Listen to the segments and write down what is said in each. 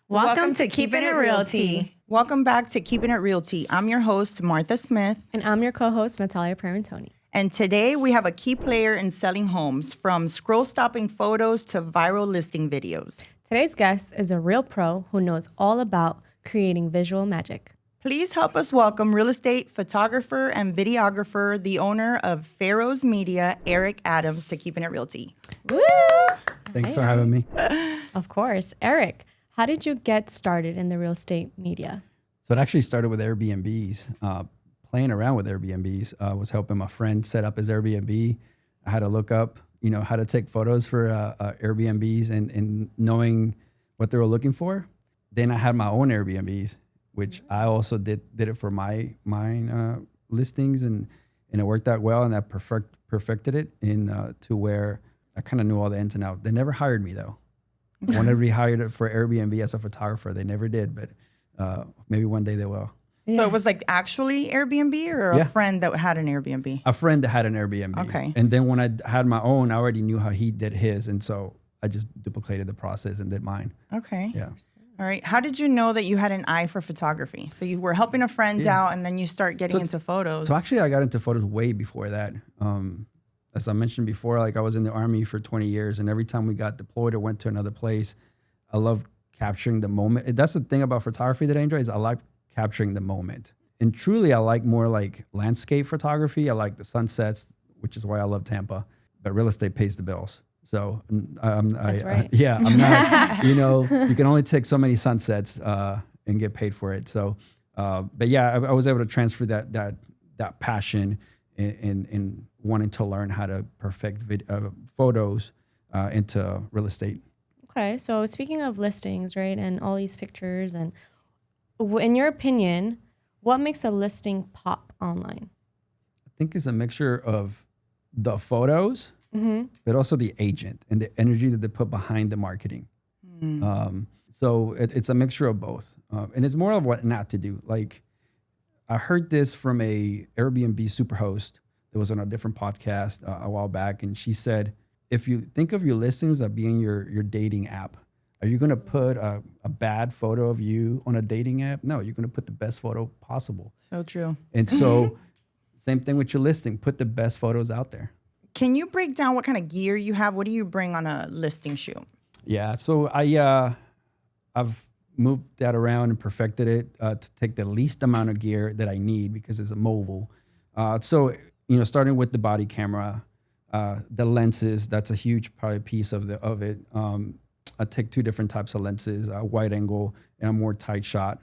Welcome to Keeping It Realty. Welcome back to Keeping It Realty. I'm your host, Martha Smith. And I'm your co-host, Natalia Parentoni. And today we have a key player in selling homes, from scroll-stopping photos to viral listing videos. Today's guest is a real pro who knows all about creating visual magic. Please help us welcome real estate photographer and videographer, the owner of Pharos Media, Eric Adams, to Keeping It Realty. Woo! Thanks for having me. Of course. Eric, how did you get started in the real estate media? So it actually started with Airbnbs. Playing around with Airbnbs. I was helping my friend set up his Airbnb. I had to look up, how to take photos for Airbnbs and knowing what they were looking for. Then I had my own Airbnbs, which I also did it for mine listings, and it worked out well, and I perfected it to where I kind of knew all the ins and outs. They never hired me though. I wanted to be hired for Airbnb as a photographer. They never did, but maybe one day they will. Yeah. So it was like actually Airbnb or a friend that had an Airbnb? A friend that had an Airbnb. Okay. And then when I had my own, I already knew how he did his. And so I just duplicated the process and did mine. Okay. Yeah. All right. How did you know that you had an eye for photography? So you were helping a friend out, and then you start getting into photos. So actually I got into photos way before that. As I mentioned before, like I was in the Army for 20 years, and every time we got deployed or went to another place, I love capturing the moment. That's the thing about photography that I enjoy, is I like capturing the moment. And truly, I like more like landscape photography. I like the sunsets, which is why I love Tampa. But real estate pays the bills. So That's right. I'm not, you can only take so many sunsets and get paid for it. So, but yeah, I was able to transfer that passion in wanting to learn how to perfect photos into real estate. Okay, so speaking of listings, right, and all these pictures, and in your opinion, what makes a listing pop online? I think it's a mixture of the photos, but also the agent and the energy that they put behind the marketing. So it's a mixture of both. And it's more of what not to do. Like, I heard this from a Airbnb superhost that was on a different podcast a while back. And she said, if you think of your listings as being your dating app, are you going to put a bad photo of you on a dating app? No, you're going to put the best photo possible. So true. And so same thing with your listing. Put the best photos out there. Can you break down what kind of gear you have? What do you bring on a listing shoot? Yeah, so I've moved that around and perfected it to take the least amount of gear that I need, because it's a mobile. So starting with the body camera, the lenses, that's a huge probably piece of it. I take two different types of lenses, a wide angle and a more tight shot,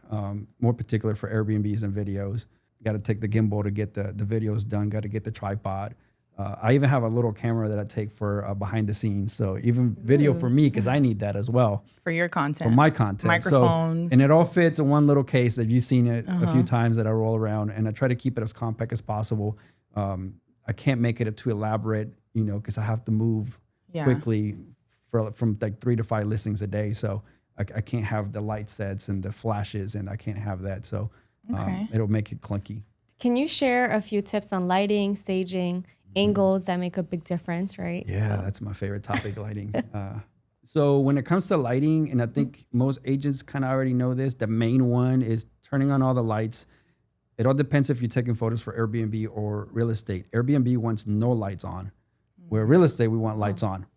more particular for Airbnbs and videos. Got to take the gimbal to get the videos done, got to get the tripod. I even have a little camera that I take for behind the scenes. So even video for me, because I need that as well. For your content. For my content. Microphones. So, and it all fits in one little case that you've seen it a few times that I roll around, and I try to keep it as compact as possible. I can't make it too elaborate, because I have to move quickly from like 3 to 5 listings a day. So I can't have the light sets and the flashes, and I can't have that. So it'll make it clunky. Can you share a few tips on lighting, staging, angles that make a big difference, right? Yeah, that's my favorite topic, lighting. So when it comes to lighting, and I think most agents kind of already know this, the main one is turning on all the lights. It all depends if you're taking photos for Airbnb or real estate. Airbnb wants no lights on, where real estate, we want lights on.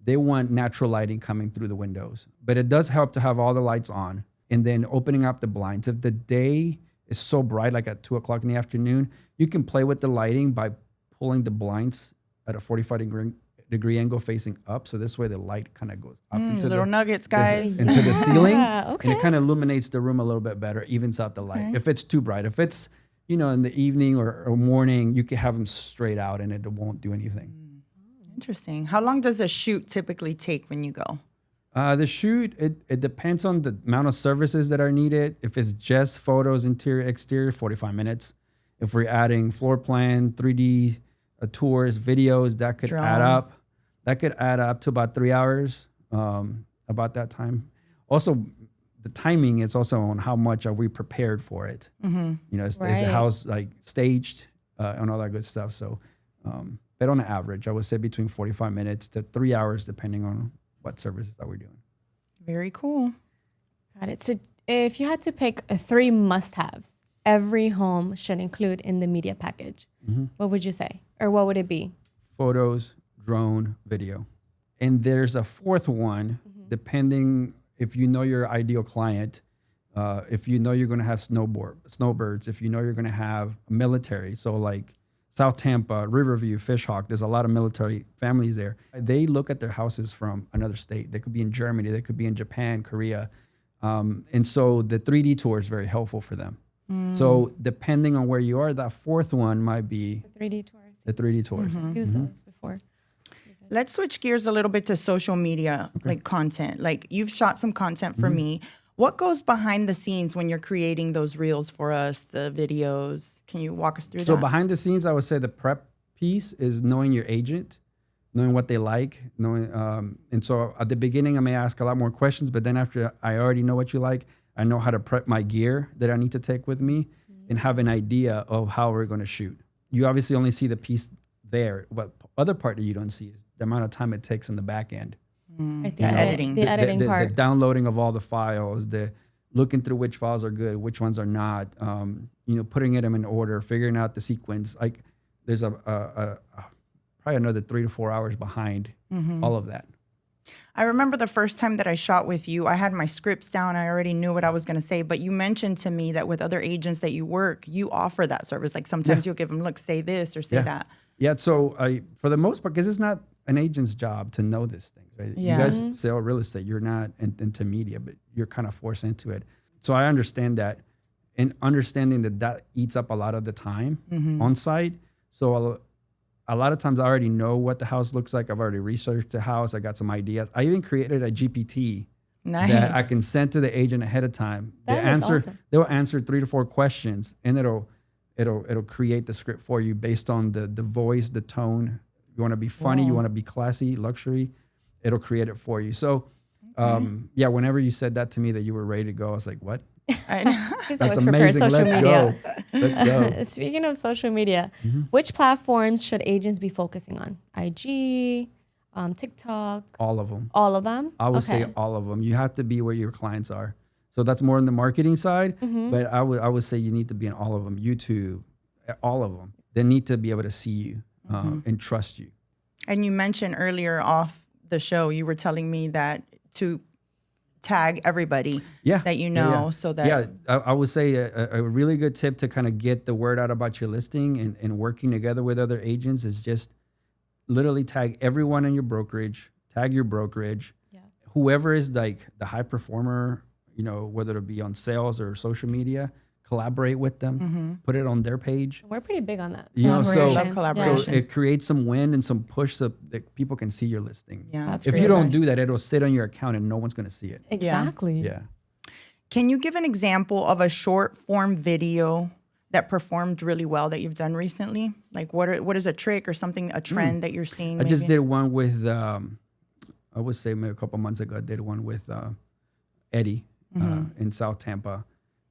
They want natural lighting coming through the windows. But it does help to have all the lights on, and then opening up the blinds. If the day is so bright, like at 2 o'clock in the afternoon, you can play with the lighting by pulling the blinds at a 45-degree angle facing up. So this way the light kind of goes up into little nuggets, guys. into the ceiling. Okay. And it kind of illuminates the room a little bit better, evens out the light. If it's too bright, if it's, in the evening or morning, you can have them straight out and it won't do anything. Interesting. How long does a shoot typically take when you go? The shoot, it depends on the amount of services that are needed. If it's just photos, interior, exterior, 45 minutes. If we're adding floor plan, 3D tours, videos, that could add up. That could add up to about 3 hours, about that time. Also, the timing is also on how much are we prepared for it. Is the house like staged and all that good stuff. So, but on average, I would say between 45 minutes to 3 hours, depending on what services that we're doing. Very cool. Got it. So if you had to pick 3 must-haves every home should include in the media package, what would you say? Or what would it be? Photos, drone, video. And there's a fourth one, depending if you know your ideal client, if you know you're going to have snowbirds, if you know you're going to have military. So like South Tampa, Riverview, Fishhawk, there's a lot of military families there. They look at their houses from another state. They could be in Germany, they could be in Japan, Korea. And so the 3D tour is very helpful for them. So depending on where you are, that fourth one might be The 3D tours. the 3D tours. Use those before. Let's switch gears a little bit to social media, like content. Like you've shot some content for me. What goes behind the scenes when you're creating those reels for us, the videos? Can you walk us through So that? behind the scenes, I would say the prep piece is knowing your agent, knowing what they like, knowing. And so at the beginning, I may ask a lot more questions, but then after I already know what you like, I know how to prep my gear that I need to take with me and have an idea of how we're going to shoot. You obviously only see the piece there. What other part that you don't see is the amount of time it takes in the back end. I think editing. The editing the part. downloading of all the files, the looking through which files are good, which ones are not, putting them in order, figuring out the sequence. Like there's probably another 3 to 4 hours behind all of that. I remember the first time that I shot with you, I had my scripts down. I already knew what I was going to say, but you mentioned to me that with other agents that you work, you offer that service. Like sometimes you'll give them, look, say this or say that. Yeah. So for the most part, because it's not an agent's job to know this thing, right? Yeah. You guys sell real estate. You're not into media, but you're kind of forced into it. So I understand that, and understanding that eats up a lot of the time on site. So a lot of times I already know what the house looks like. I've already researched the house. I got some ideas. I even created a GPT that I can send to the agent ahead of time. Awesome. They'll answer 3 to 4 questions, and it'll create the script for you based on the voice, the tone. You want to be funny, you want to be classy, luxury, it'll create it for you. So whenever you said that to me that you were ready to go, I was like, what? I know. He's That's always prepared amazing. social Let's media. go. Let's go. Speaking of social media, which platforms should agents be focusing on? IG, TikTok, All of them. all of them? I would say all of them. You have to be where your clients are. So that's more on the marketing side, but I would say you need to be in all of them. YouTube, all of them. They need to be able to see you and trust you. And you mentioned earlier off the show, you were telling me that to tag everybody that you know so that... I would say a really good tip to kind of get the word out about your listing and working together with other agents is just literally tag everyone in your brokerage, tag your brokerage, whoever is like the high performer, whether it be on sales or social media, collaborate with them, put it on their page. We're pretty big on that. Love collaboration. So it creates some wind and some push so that people can see your listing. Yeah, that's if really you don't nice. do that, it'll sit on your account and no one's going to see it. Exactly. Yeah. Can you give an example of a short form video that performed really well that you've done recently? Like what is a trick or something, a trend that you're seeing? I just did one with, I would say maybe a couple months ago, I did one with Eddie in South Tampa.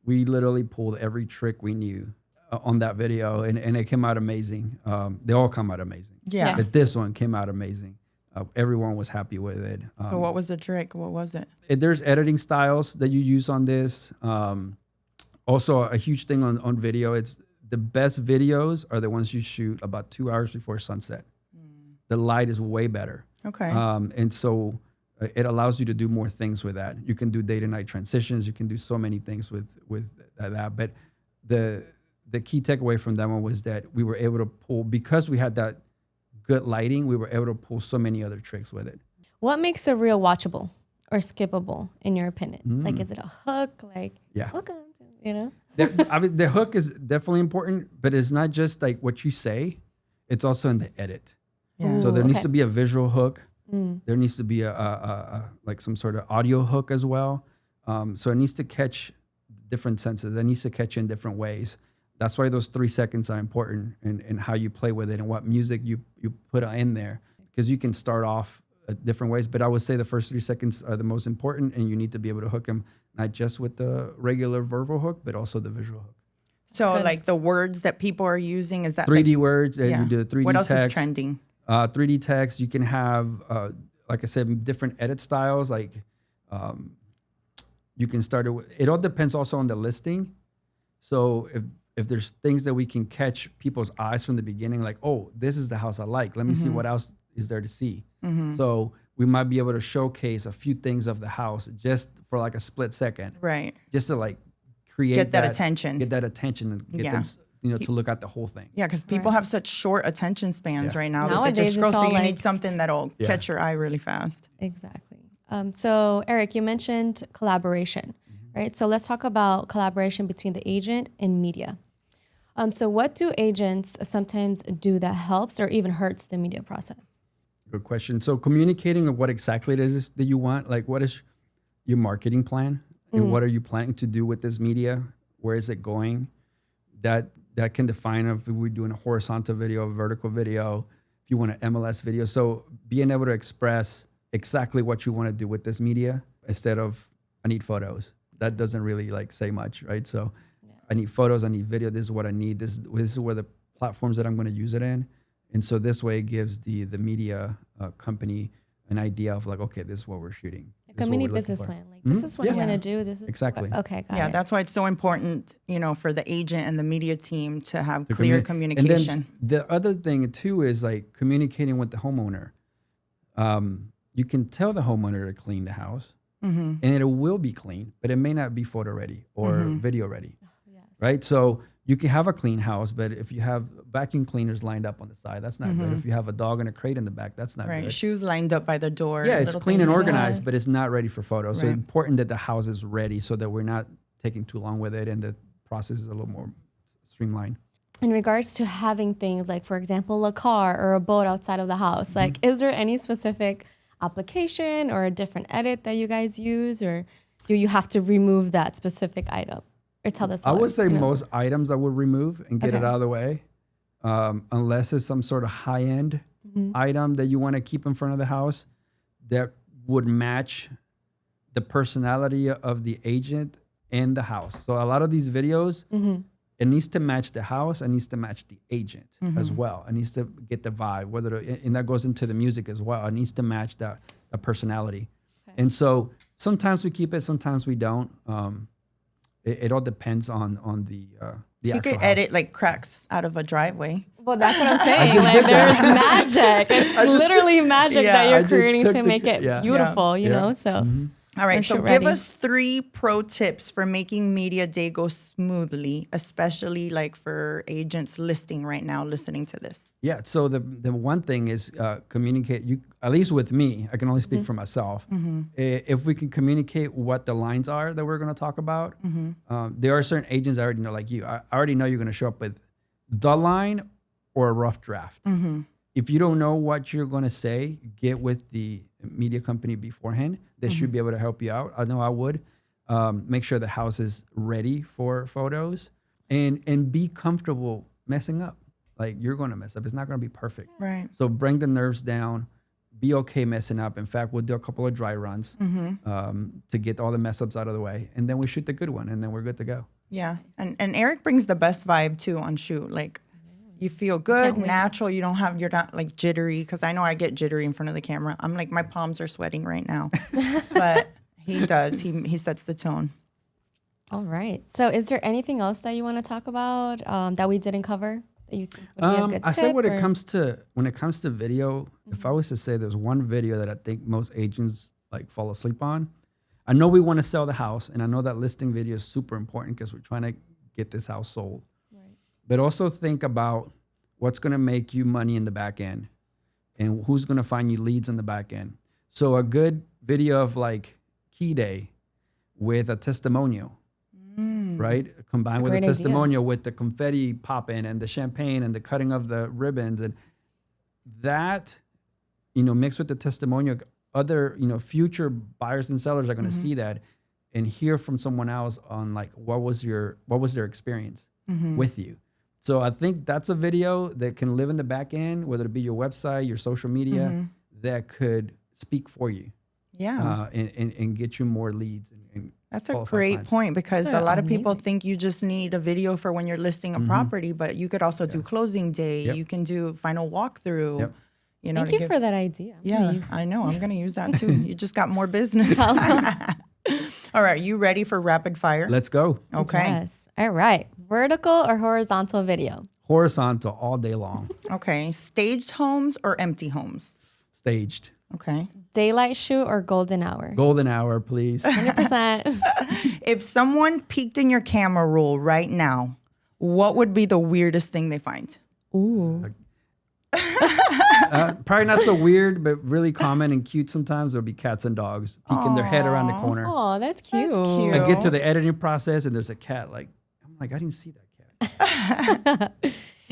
We literally pulled every trick we knew on that video, and it came out amazing. They all come out amazing. Yeah. But this one came out amazing. Everyone was happy with it. So what was the trick? What was it? There's editing styles that you use on this. Also, a huge thing on video, it's the best videos are the ones you shoot about 2 hours before sunset. The light is way better. Okay. And so it allows you to do more things with that. You can do day to night transitions. You can do so many things with that. But the key takeaway from that one was that we were able to pull, because we had that good lighting, we were able to pull so many other tricks with it. What makes a reel watchable or skippable in your opinion? Like, is it a hook? Like, welcome to, The hook is definitely important, but it's not just like what you say. It's also in the edit. Yeah. So there needs to be a visual hook. There needs to be a like some sort of audio hook as well. So it needs to catch different senses. It needs to catch you in different ways. That's why those 3 seconds are important in how you play with it and what music you put in there. Because you can start off different ways, but I would say the first 3 seconds are the most important, and you need to be able to hook them not just with the regular verbal hook, but also the visual hook. So like the words that people are using, is that 3D words, and you do the 3D What else text. is trending? 3D text, you can have, like I said, different edit styles. Like you can start it. It all depends also on the listing. So if there's things that we can catch people's eyes from the beginning, like, oh, this is the house I like. Let me see what else is there to see. So we might be able to showcase a few things of the house just for like a split second. Right. Just to like create Get that attention. Get that attention and get them, to look at the whole thing. Yeah, because people have such short attention spans right now that they Nowadays, just scroll. it's So all you need like- something that'll catch your eye really fast. Exactly. So Eric, you mentioned collaboration, right? So let's talk about collaboration between the agent and media. So what do agents sometimes do that helps or even hurts the media process? Good question. So communicating of what exactly it is that you want, like what is your marketing plan and what are you planning to do with this media? Where is it going? That can define if we're doing a horizontal video, a vertical video, if you want an MLS video. So being able to express exactly what you want to do with this media instead of I need photos. That doesn't really like say much, right? So I need photos, I need video. This is what I need. This is where the platforms that I'm going to use it in. And so this way it gives the media company an idea of like, okay, this is what we're shooting. Like a mini business plan. Like this is what I'm going to do. This is Exactly. Okay, got Yeah, it. that's why it's so important, for the agent and the media team to have To clear And communication. then the other thing too is like communicating with the homeowner. You can tell the homeowner to clean the house and it will be clean, but it may not be photo ready or video ready, right? So you can have a clean house, but if you have vacuum cleaners lined up on the side, that's not good. If you have a dog in a crate in the back, that's not Right. good. Shoes lined up by the door. Yeah, it's little clean things and like that. organized, Yes. but it's not ready for photos. So Right. it's important that the house is ready so that we're not taking too long with it and the process is a little more streamlined. In regards to having things like, for example, a car or a boat outside of the house, like, is there any specific application or a different edit that you guys use, or do you have to remove that specific item or tell the I seller? would say most items I would remove and get it Okay. out of the way, unless it's some sort of high-end item that you want to keep in front of the house that would match the personality of the agent and the house. So a lot of these videos, it needs to match the house. It needs to match the agent as well. It needs to get the vibe, and that goes into the music as well. It needs to match the personality. Okay. And so sometimes we keep it, sometimes we don't. It all depends on the You actual could house. edit like cracks out of a driveway. Well, that's what I'm saying. just Like, did that. there's magic. It's literally magic Yeah, that I you're just creating took to the- make it yeah. beautiful, you Yeah. know? So All right, Or so shoot give ready. us 3 pro tips for making media day go smoothly, especially like for agents listing right now listening to this. Yeah. So the one thing is communicate. You at least with me, I can only speak for myself. If we can communicate what the lines are that we're going to talk about, there are certain agents I already know, like you. I already know you're going to show up with the line or a rough draft. If you don't know what you're going to say, get with the media company beforehand. They should be able to help you out. I know I would. Make sure the house is ready for photos and be comfortable messing up. Like you're going to mess up. It's not going to be perfect. Right. So bring the nerves down. Be okay messing up. In fact, we'll do a couple of dry runs to get all the mess ups out of the way. And then we shoot the good one and then we're good to go. Yeah. And Eric brings the best vibe too on shoot. Like you feel good, natural. You're not like jittery. Cause I know I get jittery in front of the camera. I'm like, my palms are sweating right now, but he does. He sets the tone. all right. So is there anything else that you want to talk about that we didn't cover that you think would be a good I say tip, when or- it comes to video, if I was to say there's one video that I think most agents like fall asleep on, I know we want to sell the house, and I know that listing video is super important because we're trying to get this house sold. Right. But also think about what's going to make you money in the back end, and who's going to find you leads in the back end. So a good video of like key day with a testimonial. Right? Combined with a great idea. testimonial with the confetti popping and the champagne and the cutting of the ribbons, and that, mixed with the testimonial, other, future buyers and sellers are going to see that and hear from someone else on like, what was their experience with you. So I think that's a video that can live in the back end, whether it be your website, your social media, that could speak for you. Yeah. And get you more leads. And That's a qualified great clients. point because They're a lot of people amazing. think you just need a video for when you're listing a property, but you could also do closing day. Yep. You can do final walkthrough. Yep. Thank you for that idea. I'm gonna Yeah, use that. I know. I'm going to use that too. You just got more business. All right, you ready for rapid fire? Let's go. Okay. Yes. All right. Vertical or horizontal video? Horizontal all day long. Okay. Staged homes or empty homes? Staged. Okay. Daylight shoot or golden hour? Golden hour, please. 100%. If someone peeked in your camera roll right now, what would be the weirdest thing they find? Ooh. Probably not so weird, but really common and cute sometimes. There'll be cats and dogs peeking their head around the corner. Oh, that's cute. That's cute. I get to the editing process and there's a cat. I'm like, I didn't see that cat.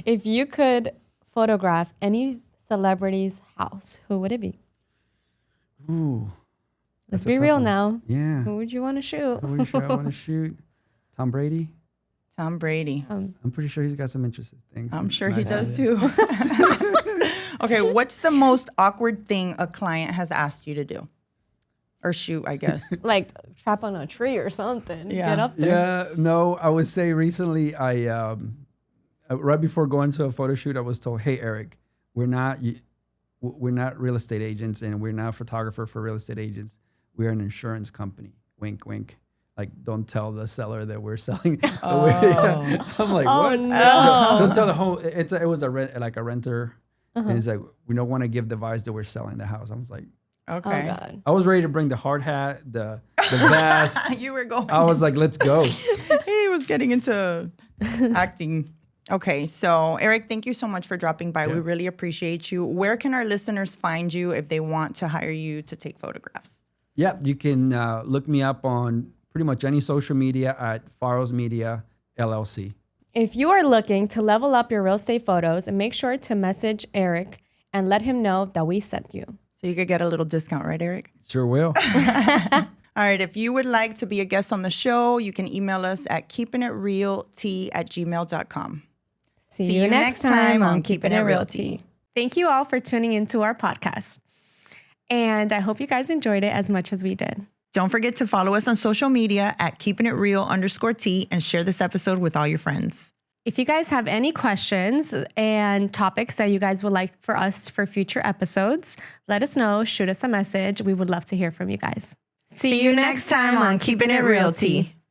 If you could photograph any celebrity's house, who would it be? Ooh. Let's that's a be tough real one. now. Yeah. Who would you want to shoot? Who would I want to shoot? Tom Brady. Tom Brady. I'm pretty sure he's got some interesting things. I'm sure he Nice does idea. too. Okay, what's the most awkward thing a client has asked you to do? Or shoot, I guess. Like trap on a tree or something. Yeah. Get up there. Yeah, no, I would say recently right before going to a photo shoot, I was told, "Hey, Eric, we're not real estate agents and we're not a photographer for real estate agents. We're an insurance company." Wink, wink. Like, don't tell the seller that we're selling. I'm like, Oh, what? no. Don't tell the whole. It was a renter, and it's like we don't want to give the vibes that we're selling the house. I was like, Okay. Oh, God. I was ready to bring the hard hat, the vest. You were going. I was like, let's go. He was getting into acting. Okay, so Eric, thank you so much for dropping by. We really appreciate you. Where can our listeners find you if they want to hire you to take photographs? Yeah, you can look me up on pretty much any social media at Pharos Media LLC. If you are looking to level up your real estate photos, make sure to message Eric and let him know that we sent you. So you could get a little discount, right, Eric? Sure will. All right, if you would like to be a guest on the show, you can email us at keepingitrealt@gmail.com. See you next time on Keeping It Realty. Thank you all for tuning into our podcast. And I hope you guys enjoyed it as much as we did. Don't forget to follow us on social media at keepingitreal_T and share this episode with all your friends. If you guys have any questions and topics that you guys would like for us for future episodes, let us know. Shoot us a message. We would love to hear from you guys. See you next time on Keeping It Realty.